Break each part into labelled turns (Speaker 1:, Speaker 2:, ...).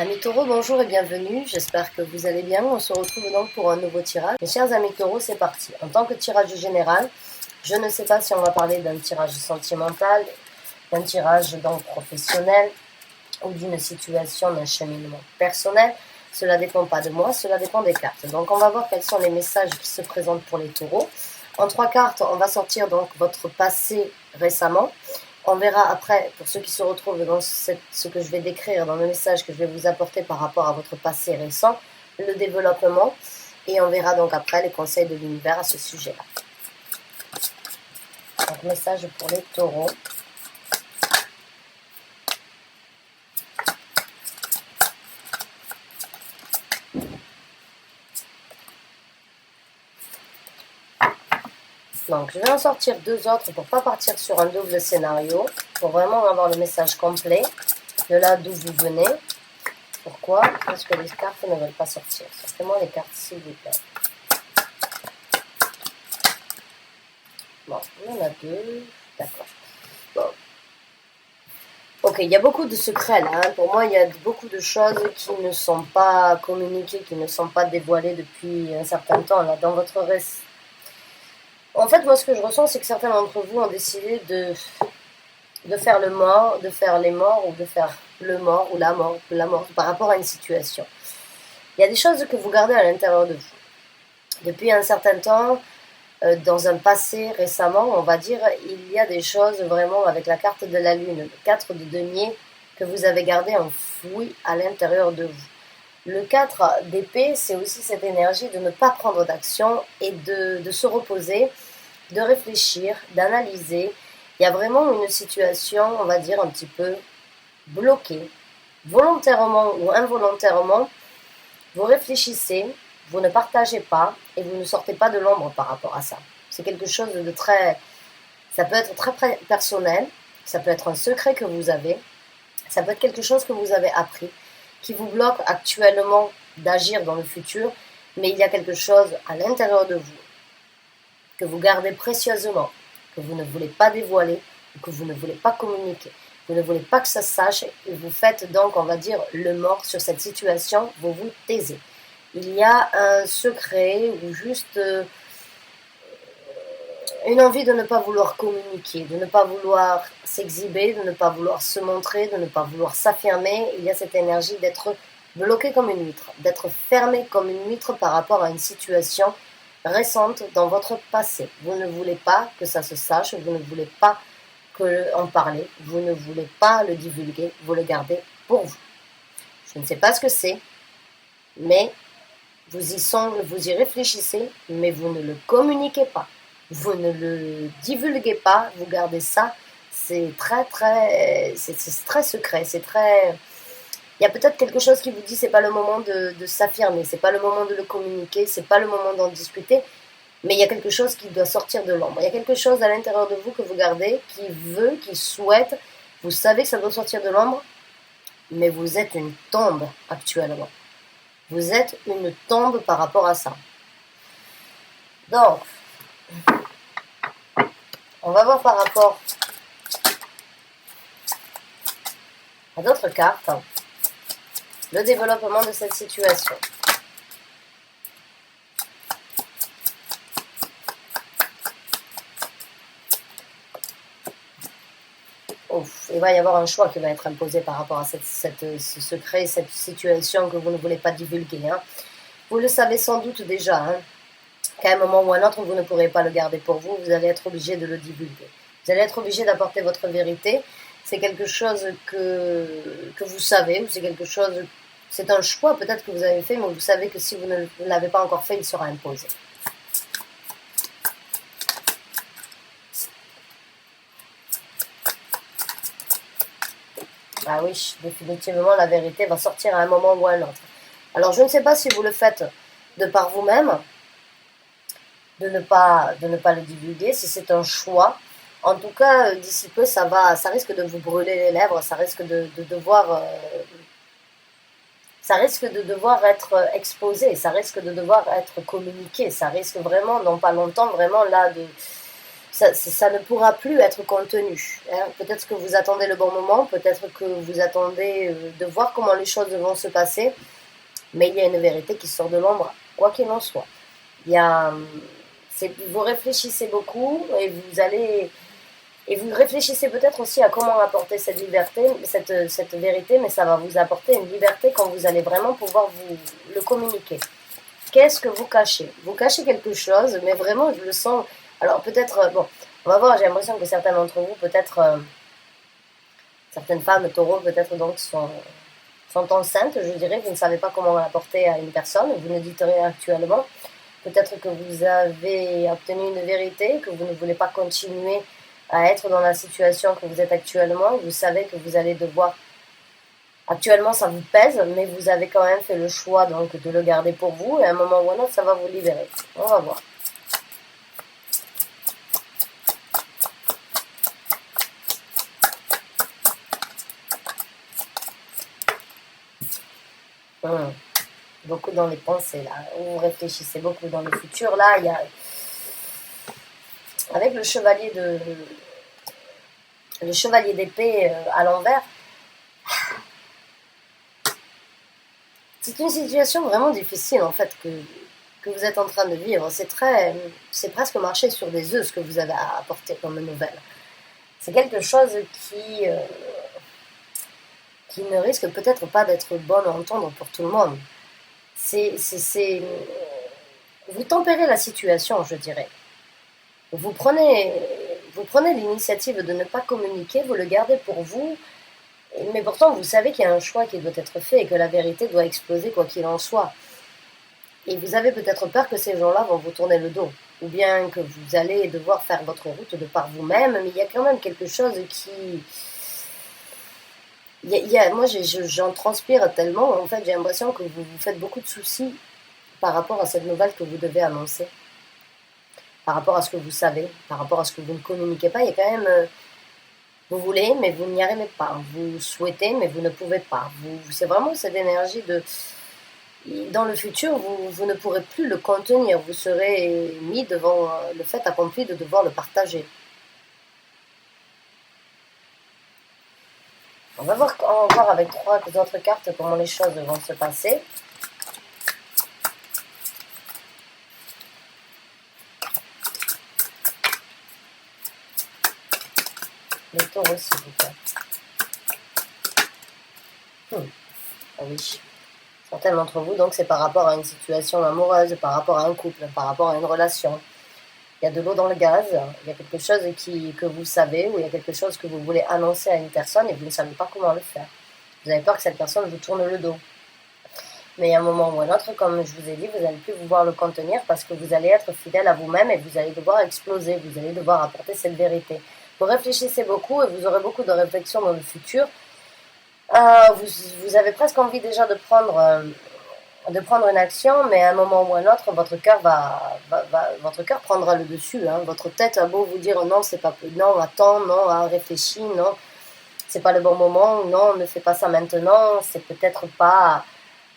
Speaker 1: Amis taureaux, bonjour et bienvenue, j'espère que vous allez bien. On se retrouve donc pour un nouveau tirage. Mes chers amis taureaux, c'est parti. En tant que tirage général, je ne sais pas si on va parler d'un tirage sentimental, d'un tirage donc professionnel ou d'une situation d'un cheminement personnel. Cela ne dépend pas de moi, cela dépend des cartes. Donc on va voir quels sont les messages qui se présentent pour les taureaux. En 3 cartes, on va sortir donc votre passé récemment. On verra après, pour ceux qui se retrouvent dans ce que je vais décrire, dans le message que je vais vous apporter par rapport à votre passé récent, le développement, et on verra donc après les conseils de l'univers à ce sujet-là. Donc, message pour les taureaux. Donc, je vais en sortir 2 autres pour ne pas partir sur un double scénario, pour vraiment avoir le message complet de là d'où vous venez. Pourquoi? Parce que les cartes ne veulent pas sortir. Sortez-moi les cartes, s'il vous plaît. Bon, il y en a 2. D'accord. Bon. Ok, il y a beaucoup de secrets là. Pour moi, il y a beaucoup de choses qui ne sont pas communiquées, qui ne sont pas dévoilées depuis un certain temps là dans votre récit. En fait, moi, ce que je ressens, c'est que certains d'entre vous ont décidé de faire le mort, de faire les morts, ou de faire le mort, ou la mort, par rapport à une situation. Il y a des choses que vous gardez à l'intérieur de vous. Depuis un certain temps, dans un passé récemment, on va dire, il y a des choses vraiment avec la carte de la lune, le 4 de denier, que vous avez gardé enfoui à l'intérieur de vous. Le 4 d'épée, c'est aussi cette énergie de ne pas prendre d'action et de se reposer, de réfléchir, d'analyser. Il y a vraiment une situation, on va dire, un petit peu bloquée. Volontairement ou involontairement, vous réfléchissez, vous ne partagez pas et vous ne sortez pas de l'ombre par rapport à ça. C'est quelque chose de très... Ça peut être très personnel, ça peut être un secret que vous avez, ça peut être quelque chose que vous avez appris, qui vous bloque actuellement d'agir dans le futur, mais il y a quelque chose à l'intérieur de vous que vous gardez précieusement, que vous ne voulez pas dévoiler, que vous ne voulez pas communiquer. Vous ne voulez pas que ça se sache et vous faites donc, on va dire, le mort sur cette situation, vous vous taisez. Il y a un secret ou juste une envie de ne pas vouloir communiquer, de ne pas vouloir s'exhiber, de ne pas vouloir se montrer, de ne pas vouloir s'affirmer. Il y a cette énergie d'être bloqué comme une huître, d'être fermé comme une huître par rapport à une situation récente dans votre passé. Vous ne voulez pas que ça se sache, vous ne voulez pas en parler, vous ne voulez pas le divulguer, vous le gardez pour vous. Je ne sais pas ce que c'est, mais vous y réfléchissez, mais vous ne le communiquez pas. Vous ne le divulguez pas, vous gardez ça, c'est très secret, c'est très... Il y a peut-être quelque chose qui vous dit c'est pas le moment de s'affirmer, c'est pas le moment de le communiquer, c'est pas le moment d'en discuter, mais il y a quelque chose qui doit sortir de l'ombre. Il y a quelque chose à l'intérieur de vous que vous gardez, qui souhaite, vous savez que ça doit sortir de l'ombre, mais vous êtes une tombe actuellement. Vous êtes une tombe par rapport à ça. Donc, on va voir par rapport à d'autres cartes le développement de cette situation. Il va y avoir un choix qui va être imposé par rapport à ce secret, cette situation que vous ne voulez pas divulguer. Hein. Vous le savez sans doute déjà, hein, qu'à un moment ou à un autre, vous ne pourrez pas le garder pour vous, vous allez être obligé de le divulguer. Vous allez être obligé d'apporter votre vérité. C'est quelque chose que vous savez, ou c'est quelque chose... C'est un choix peut-être que vous avez fait, mais vous savez que si vous ne l'avez pas encore fait, il sera imposé. Ah oui, définitivement, la vérité va sortir à un moment ou à un autre. Alors, je ne sais pas si vous le faites de par vous-même, de ne pas le divulguer, si c'est un choix. En tout cas, d'ici peu, ça risque de vous brûler les lèvres, ça risque de devoir être exposé, ça risque de devoir être communiqué, ça risque vraiment, dans pas longtemps, vraiment là, ça ne pourra plus être contenu. Hein. Peut-être que vous attendez le bon moment, peut-être que vous attendez de voir comment les choses vont se passer, mais il y a une vérité qui sort de l'ombre, quoi qu'il en soit. Il y a, vous réfléchissez beaucoup et vous réfléchissez peut-être aussi à comment apporter cette liberté, cette vérité, mais ça va vous apporter une liberté quand vous allez vraiment pouvoir vous le communiquer. Qu'est-ce que vous cachez? Vous cachez quelque chose, mais vraiment, je le sens. Alors peut-être, bon, on va voir, j'ai l'impression que certains d'entre vous, peut-être, certaines femmes taureaux, peut-être donc, sont enceintes, je dirais, vous ne savez pas comment l'apporter à une personne, vous ne dites rien actuellement. Peut-être que vous avez obtenu une vérité, que vous ne voulez pas continuer à être dans la situation que vous êtes actuellement. Vous savez que vous allez devoir... Actuellement, ça vous pèse, mais vous avez quand même fait le choix donc, de le garder pour vous. Et à un moment ou à un autre, ça va vous libérer. On va voir. Beaucoup dans les pensées, là. Vous réfléchissez beaucoup dans le futur. Là, il y a... Avec le chevalier d'épée à l'envers, c'est une situation vraiment difficile, en fait, que vous êtes en train de vivre. C'est presque marcher sur des œufs, ce que vous avez à apporter comme nouvelle. C'est quelque chose qui ne risque peut-être pas d'être bon à entendre pour tout le monde. Vous tempérez la situation, je dirais. Vous prenez l'initiative de ne pas communiquer, vous le gardez pour vous, mais pourtant vous savez qu'il y a un choix qui doit être fait et que la vérité doit exploser quoi qu'il en soit. Et vous avez peut-être peur que ces gens-là vont vous tourner le dos, ou bien que vous allez devoir faire votre route de par vous-même, mais il y a quand même quelque chose qui... moi, j'en transpire tellement, en fait, j'ai l'impression que vous vous faites beaucoup de soucis par rapport à cette nouvelle que vous devez annoncer, par rapport à ce que vous savez, par rapport à ce que vous ne communiquez pas. Il y a quand même... vous voulez, mais vous n'y arrivez pas. Vous souhaitez, mais vous ne pouvez pas. C'est vraiment cette énergie de... Dans le futur, vous ne pourrez plus le contenir. Vous serez mis devant le fait accompli de devoir le partager. On va voir avec 3 autres cartes comment les choses vont se passer. Les taureaux, s'il vous plaît. Ah oui. Certains d'entre vous, donc, c'est par rapport à une situation amoureuse, par rapport à un couple, par rapport à une relation. Il y a de l'eau dans le gaz, il y a quelque chose que vous savez, ou il y a quelque chose que vous voulez annoncer à une personne et vous ne savez pas comment le faire. Vous avez peur que cette personne vous tourne le dos. Mais il y a un moment ou un autre, comme je vous ai dit, vous n'allez plus pouvoir le contenir parce que vous allez être fidèle à vous-même et vous allez devoir exploser, vous allez devoir apporter cette vérité. Vous réfléchissez beaucoup et vous aurez beaucoup de réflexions dans le futur. Vous avez presque envie déjà de prendre une action, mais à un moment ou un autre, votre cœur votre cœur prendra le dessus. Hein. Votre tête a beau vous dire non, c'est pas, non, attends, non, réfléchis, non, c'est pas le bon moment, non, ne fais pas ça maintenant, c'est peut-être pas,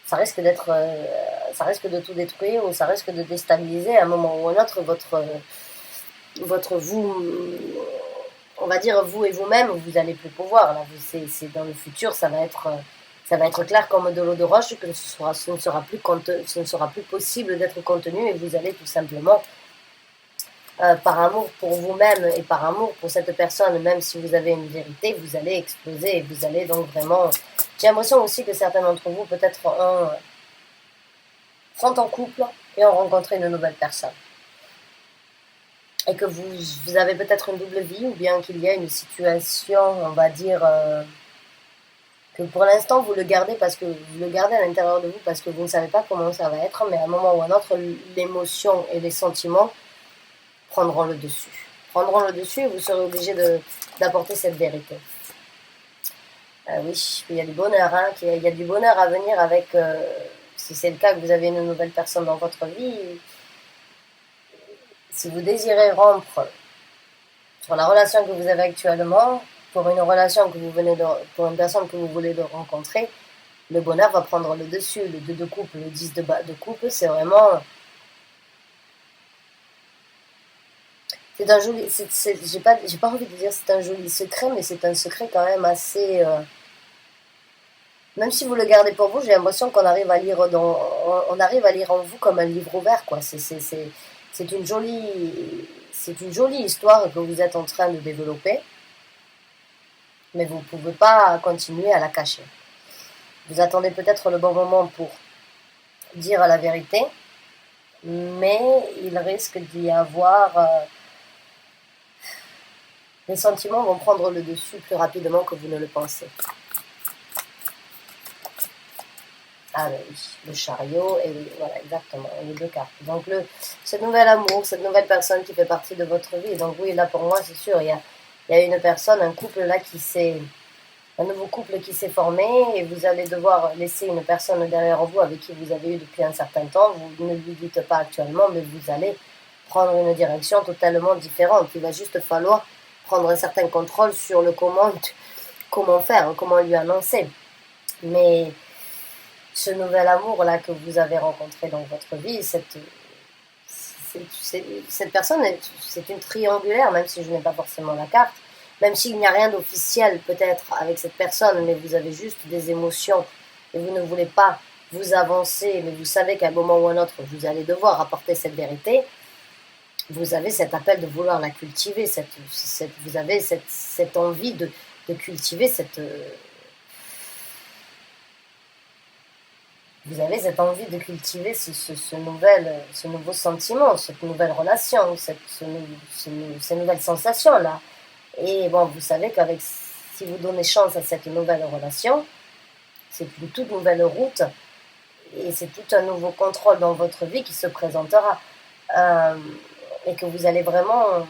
Speaker 1: ça risque de tout détruire ou ça risque de déstabiliser à un moment ou un autre votre vous. On va dire vous et vous-même, vous n'allez plus pouvoir. Là, c'est dans le futur, ça va être clair comme de l'eau de roche que ce ne sera plus possible d'être contenu et vous allez tout simplement, par amour pour vous-même et par amour pour cette personne, même si vous avez une vérité, vous allez exploser et vous allez donc vraiment... J'ai l'impression aussi que certains d'entre vous peut-être sont en couple et ont rencontré une nouvelle personne. Et que vous avez peut-être une double vie, ou bien qu'il y a une situation, on va dire, que pour l'instant vous le gardez à l'intérieur de vous parce que vous ne savez pas comment ça va être, mais à un moment ou à un autre, l'émotion et les sentiments prendront le dessus. Et vous serez obligé d'apporter cette vérité. Oui, il y a du bonheur, hein, il y a du bonheur à venir avec, si c'est le cas que vous avez une nouvelle personne dans votre vie. Si vous désirez rompre sur la relation que vous avez actuellement, pour une personne que vous voulez rencontrer, le bonheur va prendre le dessus. Le 2 de coupe, le 10 de coupe, c'est vraiment C'est un joli, j'ai pas envie de dire c'est un joli secret, mais c'est un secret quand même assez. Même si vous le gardez pour vous, j'ai l'impression qu'on arrive à lire on arrive à lire en vous comme un livre ouvert, quoi. C'est c'est une jolie histoire que vous êtes en train de développer, mais vous ne pouvez pas continuer à la cacher. Vous attendez peut-être le bon moment pour dire la vérité, mais il risque d'y avoir. Les sentiments vont prendre le dessus plus rapidement que vous ne le pensez. Ah ben oui, le chariot, et voilà, exactement, les deux cartes. Donc ce nouvel amour, cette nouvelle personne qui fait partie de votre vie, donc oui, là pour moi c'est sûr, il y a une personne, un couple là un nouveau couple qui s'est formé, et vous allez devoir laisser une personne derrière vous avec qui vous avez eu depuis un certain temps, vous ne lui dites pas actuellement, mais vous allez prendre une direction totalement différente. Il va juste falloir prendre un certain contrôle sur le comment faire, comment lui annoncer. Mais ce nouvel amour-là que vous avez rencontré dans votre vie, cette personne, c'est une triangulaire, même si je n'ai pas forcément la carte, même s'il n'y a rien d'officiel peut-être avec cette personne, mais vous avez juste des émotions et vous ne voulez pas vous avancer, mais vous savez qu'à un moment ou un autre, vous allez devoir apporter cette vérité, vous avez cet appel de vouloir la cultiver, vous avez cette envie de cultiver vous avez cette envie de cultiver ce nouveau sentiment, cette nouvelle relation, ces nouvelles sensations-là. Et bon, vous savez si vous donnez chance à cette nouvelle relation, c'est une toute nouvelle route et c'est tout un nouveau contrôle dans votre vie qui se présentera. Et que vous allez vraiment.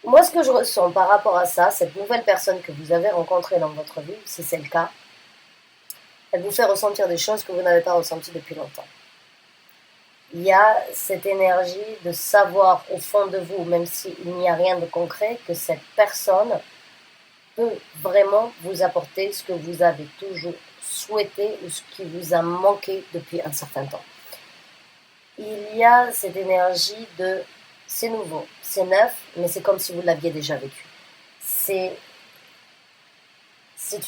Speaker 1: Moi, ce que je ressens par rapport à ça, cette nouvelle personne que vous avez rencontrée dans votre vie, si c'est le cas, elle vous fait ressentir des choses que vous n'avez pas ressenties depuis longtemps. Il y a cette énergie de savoir au fond de vous, même s'il n'y a rien de concret, que cette personne peut vraiment vous apporter ce que vous avez toujours souhaité ou ce qui vous a manqué depuis un certain temps. Il y a cette énergie de c'est nouveau, c'est neuf, mais c'est comme si vous l'aviez déjà vécu. C'est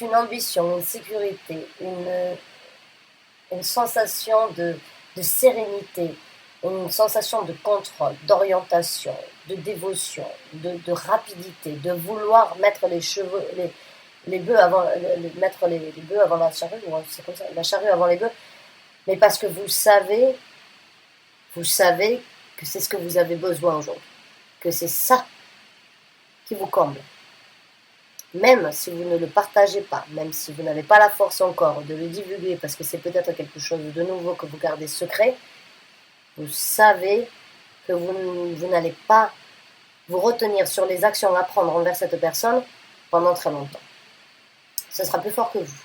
Speaker 1: une ambition, une sécurité, une sensation de sérénité, une sensation de contrôle, d'orientation, de dévotion, de rapidité, de vouloir mettre les bœufs avant, mettre les bœufs avant la charrue, c'est comme ça, la charrue avant les bœufs, mais parce que vous savez que c'est ce que vous avez besoin aujourd'hui, que c'est ça qui vous comble. Même si vous ne le partagez pas, même si vous n'avez pas la force encore de le divulguer, parce que c'est peut-être quelque chose de nouveau que vous gardez secret, vous savez que vous n'allez pas vous retenir sur les actions à prendre envers cette personne pendant très longtemps. Ce sera plus fort que vous.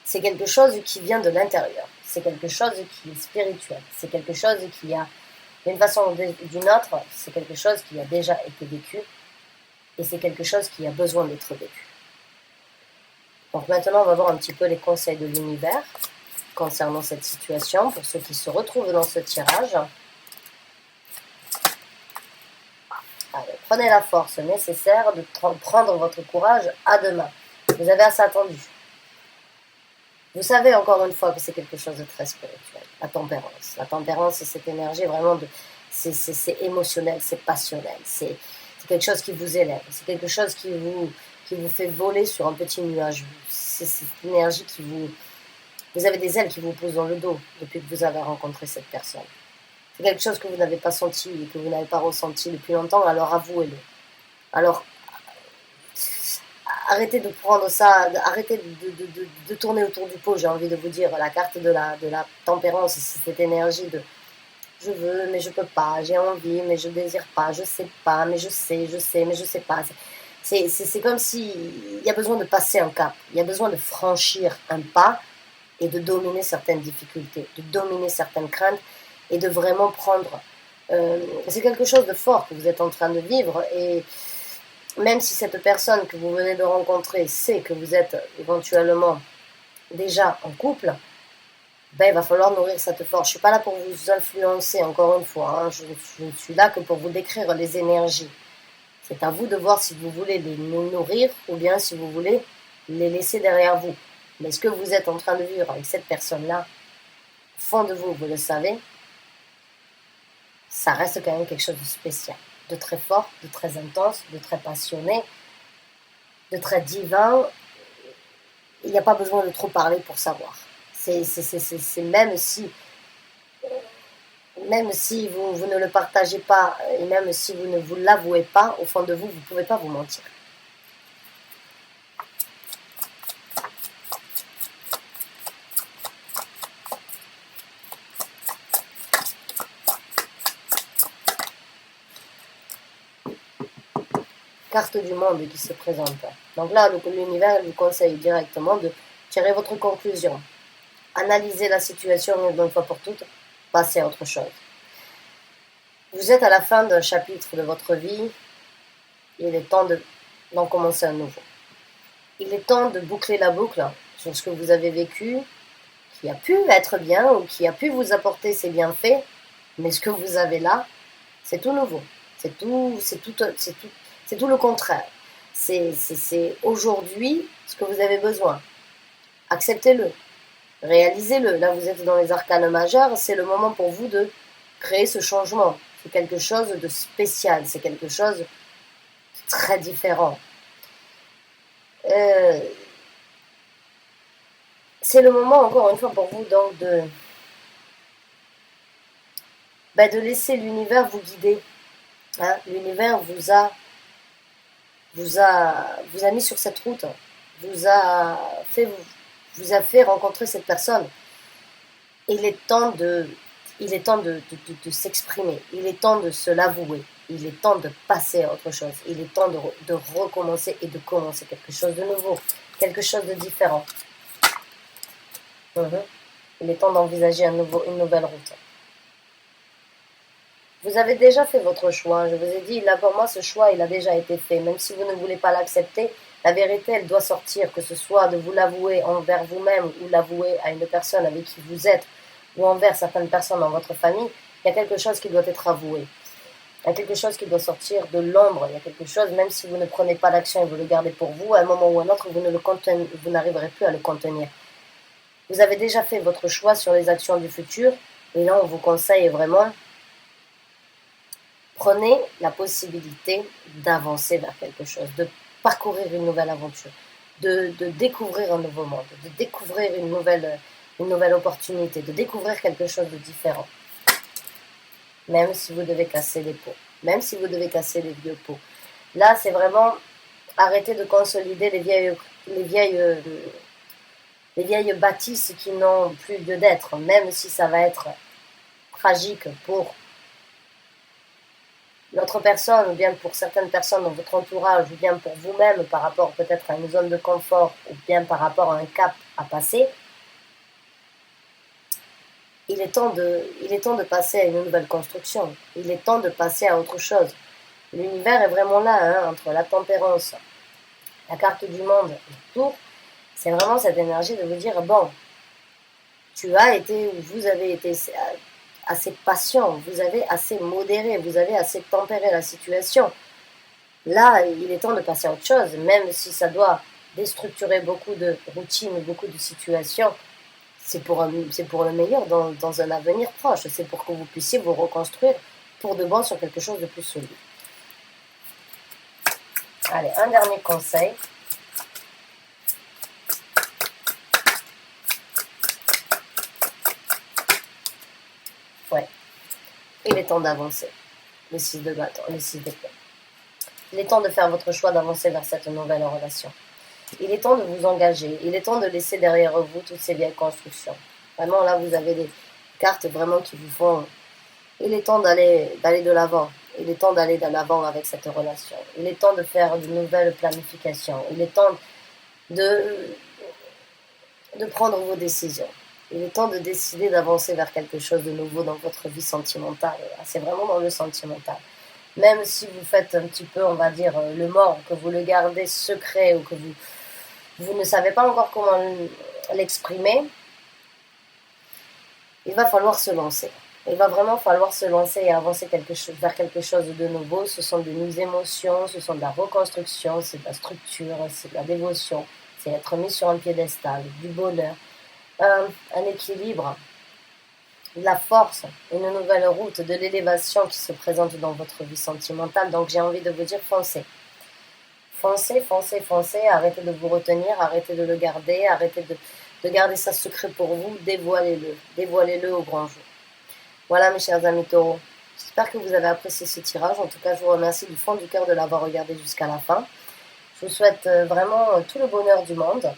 Speaker 1: C'est quelque chose qui vient de l'intérieur. C'est quelque chose qui est spirituel. C'est quelque chose qui a, d'une façon ou d'une autre, c'est quelque chose qui a déjà été vécu. Et c'est quelque chose qui a besoin d'être vécu. Donc maintenant, on va voir un petit peu les conseils de l'univers concernant cette situation, pour ceux qui se retrouvent dans ce tirage. Allez, prenez la force nécessaire de prendre votre courage à deux mains. Vous avez assez attendu. Vous savez encore une fois que c'est quelque chose de très spirituel, la tempérance. La tempérance, c'est cette énergie vraiment c'est émotionnel, c'est passionnel, c'est quelque chose qui vous élève, c'est quelque chose qui vous fait voler sur un petit nuage. C'est cette énergie qui vous avez des ailes qui vous posent dans le dos depuis que vous avez rencontré cette personne. C'est quelque chose que vous n'avez pas senti et que vous n'avez pas ressenti depuis longtemps, alors avouez-le. Alors, arrêtez de prendre ça, arrêtez de tourner autour du pot, j'ai envie de vous dire. La carte de la tempérance, c'est cette énergie de je veux, mais je peux pas, j'ai envie, mais je désire pas, je sais pas, mais je sais, mais je sais pas. C'est comme s'il y a besoin de passer un cap, il y a besoin de franchir un pas et de dominer certaines difficultés, de dominer certaines craintes et de vraiment prendre... c'est quelque chose de fort que vous êtes en train de vivre, et même si cette personne que vous venez de rencontrer sait que vous êtes éventuellement déjà en couple, ben, il va falloir nourrir cette force. Je ne suis pas là pour vous influencer, encore une fois. Hein. Je ne suis là que pour vous décrire les énergies. C'est à vous de voir si vous voulez les nourrir ou bien si vous voulez les laisser derrière vous. Mais ce que vous êtes en train de vivre avec cette personne-là, au fond de vous, vous le savez, ça reste quand même quelque chose de spécial, de très fort, de très intense, de très passionné, de très divin. Il n'y a pas besoin de trop parler pour savoir. C'est même si vous ne le partagez pas, et même si vous ne vous l'avouez pas, au fond de vous, vous ne pouvez pas vous mentir. Carte du monde qui se présente. Donc là, l'univers vous conseille directement de tirer votre conclusion. Analysez la situation une bonne fois pour toutes, passez à autre chose. Vous êtes à la fin d'un chapitre de votre vie, il est temps d'en commencer un nouveau. Il est temps de boucler la boucle sur ce que vous avez vécu, qui a pu être bien ou qui a pu vous apporter ses bienfaits, mais ce que vous avez là, c'est tout nouveau. C'est tout le contraire. C'est aujourd'hui ce que vous avez besoin. Acceptez-le, réalisez-le. Là, vous êtes dans les arcanes majeures, c'est le moment pour vous de créer ce changement. C'est quelque chose de spécial, c'est quelque chose de très différent. C'est le moment, encore une fois, pour vous donc de laisser l'univers vous guider. Hein, l'univers vous a mis sur cette route, vous a fait rencontrer cette personne. Il est temps de s'exprimer, il est temps de se l'avouer, il est temps de passer à autre chose, il est temps de recommencer et de commencer quelque chose de nouveau, quelque chose de différent. Il est temps d'envisager une nouvelle route. Vous avez déjà fait votre choix. Je vous ai dit, là pour moi, ce choix, il a déjà été fait. Même si vous ne voulez pas l'accepter, la vérité, elle doit sortir, que ce soit de vous l'avouer envers vous-même ou l'avouer à une personne avec qui vous êtes ou envers certaines personnes dans votre famille. Il y a quelque chose qui doit être avoué. Il y a quelque chose qui doit sortir de l'ombre. Il y a quelque chose, même si vous ne prenez pas d'action et vous le gardez pour vous, à un moment ou à un autre, vous n'arriverez plus à le contenir. Vous avez déjà fait votre choix sur les actions du futur. Et là, on vous conseille vraiment... Prenez la possibilité d'avancer vers quelque chose, de parcourir une nouvelle aventure, de découvrir un nouveau monde, de découvrir une nouvelle opportunité, de découvrir quelque chose de différent. Même si vous devez casser les pots, même si vous devez casser les vieux pots. Là, c'est vraiment arrêter de consolider les vieilles bâtisses qui n'ont plus lieu d'être, même si ça va être tragique pour l'autre personne, ou bien pour certaines personnes dans votre entourage, ou bien pour vous-même par rapport peut-être à une zone de confort, ou bien par rapport à un cap à passer, il est temps de passer à une nouvelle construction. Il est temps de passer à autre chose. L'univers est vraiment là, hein, entre la tempérance, la carte du monde et tout. C'est vraiment cette énergie de vous dire, bon, tu as été, ou vous avez été assez patient, vous avez assez modéré, vous avez assez tempéré la situation. Là, il est temps de passer à autre chose, même si ça doit déstructurer beaucoup de routines, beaucoup de situations. C'est pour le meilleur dans un avenir proche. C'est pour que vous puissiez vous reconstruire pour de bon sur quelque chose de plus solide. Allez, un dernier conseil. Ouais, il est temps d'avancer. Les 6 de bâton, les 6 d'épée. Il est temps de faire votre choix d'avancer vers cette nouvelle relation. Il est temps de vous engager. Il est temps de laisser derrière vous toutes ces vieilles constructions. Vraiment, là, vous avez des cartes vraiment qui vous font... Il est temps d'aller de l'avant. Il est temps d'aller de l'avant avec cette relation. Il est temps de faire de nouvelles planifications. Il est temps de prendre vos décisions. Il est temps de décider d'avancer vers quelque chose de nouveau dans votre vie sentimentale. C'est vraiment dans le sentimental. Même si vous faites un petit peu, on va dire, le mort, que vous le gardez secret ou que vous ne savez pas encore comment l'exprimer, il va falloir se lancer. Il va vraiment falloir se lancer et avancer vers quelque chose de nouveau. Ce sont de nouvelles émotions, ce sont de la reconstruction, c'est de la structure, c'est de la dévotion, c'est être mis sur un piédestal, du bonheur, un équilibre, de la force, une nouvelle route, de l'élévation qui se présente dans votre vie sentimentale. Donc j'ai envie de vous dire foncez. Foncez, foncez, foncez, arrêtez de vous retenir, arrêtez de le garder, arrêtez de garder ça secret pour vous, dévoilez-le au grand jour. Voilà mes chers amis taureaux, j'espère que vous avez apprécié ce tirage. En tout cas, je vous remercie du fond du cœur de l'avoir regardé jusqu'à la fin. Je vous souhaite vraiment tout le bonheur du monde.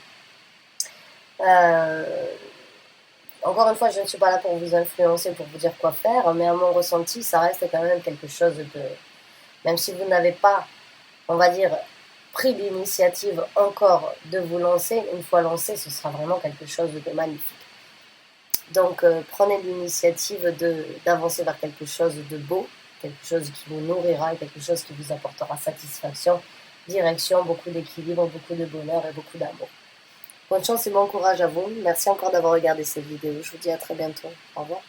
Speaker 1: Encore une fois, je ne suis pas là pour vous influencer, pour vous dire quoi faire, mais à mon ressenti, ça reste quand même quelque chose de... Même si vous n'avez pas, on va dire, pris l'initiative encore de vous lancer, une fois lancé, ce sera vraiment quelque chose de magnifique. Donc, prenez l'initiative d'avancer vers quelque chose de beau, quelque chose qui vous nourrira et quelque chose qui vous apportera satisfaction, direction, beaucoup d'équilibre, beaucoup de bonheur et beaucoup d'amour. Bonne chance et bon courage à vous. Merci encore d'avoir regardé cette vidéo. Je vous dis à très bientôt. Au revoir.